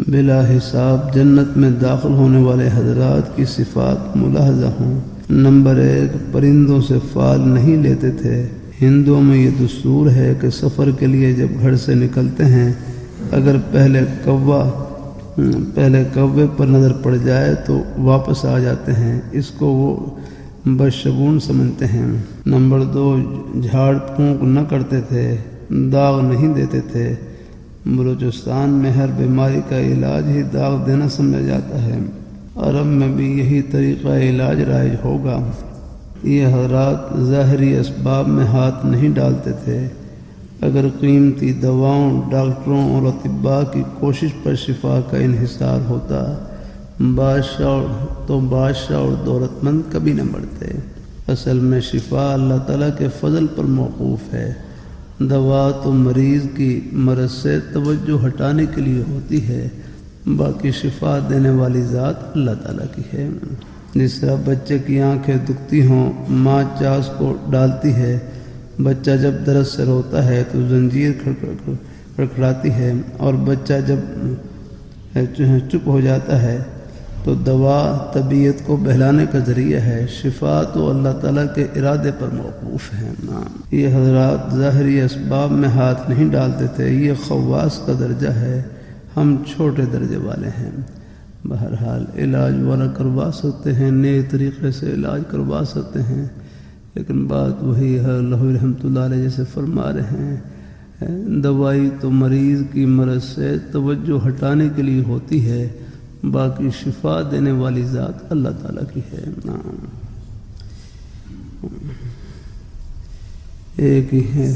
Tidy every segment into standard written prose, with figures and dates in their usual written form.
بلا حساب جنت میں داخل ہونے والے حضرات کی صفات ملاحظہ ہوں۔ نمبر 1، پرندوں سے فال نہیں لیتے تھے۔ ہندوؤں میں یہ دستور ہے کہ سفر کے لیے جب گھر سے نکلتے ہیں اگر پہلے کوے پر نظر پڑ جائے تو واپس آ جاتے ہیں، اس کو وہ بدشگون سمجھتے ہیں۔ نمبر 2، جھاڑ پھونک نہ کرتے تھے، داغ نہیں دیتے تھے۔ بلوچستان میں ہر بیماری کا علاج ہی داغ دینا سمجھا جاتا ہے، عرب میں بھی یہی طریقہ علاج رائج ہوگا۔ یہ حضرات ظاہری اسباب میں ہاتھ نہیں ڈالتے تھے۔ اگر قیمتی دواؤں، ڈاکٹروں اور اطباء کی کوشش پر شفا کا انحصار ہوتا بادشاہ اور دولت مند کبھی نہ مرتے۔ اصل میں شفا اللہ تعالیٰ کے فضل پر موقوف ہے۔ دوا تو مریض کی مرض سے توجہ ہٹانے کے لیے ہوتی ہے، باقی شفا دینے والی ذات اللہ تعالیٰ کی ہے۔ جس طرح بچے کی آنکھیں دکھتی ہوں، ماں چاس کو ڈالتی ہے، بچہ جب درد سے روتا ہے تو زنجیر کھڑکھڑاتی ہے، اور بچہ جب چپ ہو جاتا ہے تو دوا طبیعت کو بہلانے کا ذریعہ ہے۔ شفا تو اللہ تعالیٰ کے ارادے پر موقوف ہے۔ یہ حضرات ظاہری اسباب میں ہاتھ نہیں ڈالتے تھے، یہ خواص کا درجہ ہے، ہم چھوٹے درجے والے ہیں۔ بہرحال علاج والا کروا سکتے ہیں، نئے طریقے سے علاج کروا سکتے ہیں، لیکن بات وہی ہے، اللہ رحمۃ اللہ علیہ جیسے فرما رہے ہیں، دوائی تو مریض کی مرض سے توجہ ہٹانے کے لیے ہوتی ہے، باقی شفا دینے والی ذات اللہ تعالیٰ کی ہے۔ ایک ہی ہے،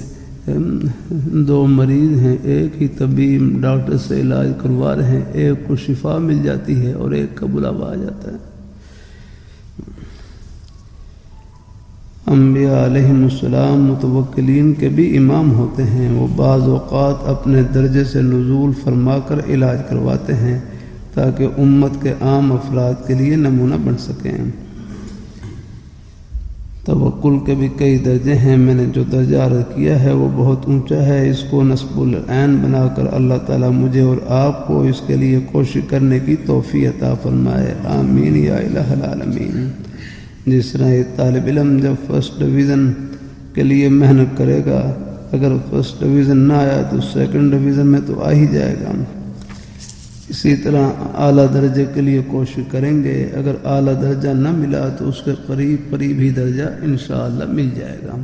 2 مریض ہیں، ایک ہی طبیب ڈاکٹر سے علاج کروا رہے ہیں، ایک کو شفا مل جاتی ہے اور ایک کا بلاوا آ جاتا ہے۔ انبیاء علیہم السلام متوکلین کے بھی امام ہوتے ہیں، وہ بعض اوقات اپنے درجے سے نزول فرما کر علاج کرواتے ہیں تاکہ امت کے عام افراد کے لیے نمونہ بن سکیں۔ توکل کے بھی کئی درجے ہیں، میں نے جو درجہ عرض کیا ہے وہ بہت اونچا ہے، اس کو نصب العین بنا کر اللہ تعالیٰ مجھے اور آپ کو اس کے لیے کوشش کرنے کی توفیق عطا فرمائے، آمین یا الہ العالمین۔ جس طرح ایک طالب علم جب فرسٹ ڈویژن کے لیے محنت کرے گا، اگر فرسٹ ڈویژن نہ آیا تو سیکنڈ ڈویژن میں تو آ ہی جائے گا، اسی طرح اعلیٰ درجے کے لیے کوشش کریں گے، اگر اعلیٰ درجہ نہ ملا تو اس کے قریب ہی درجہ انشاءاللہ مل جائے گا۔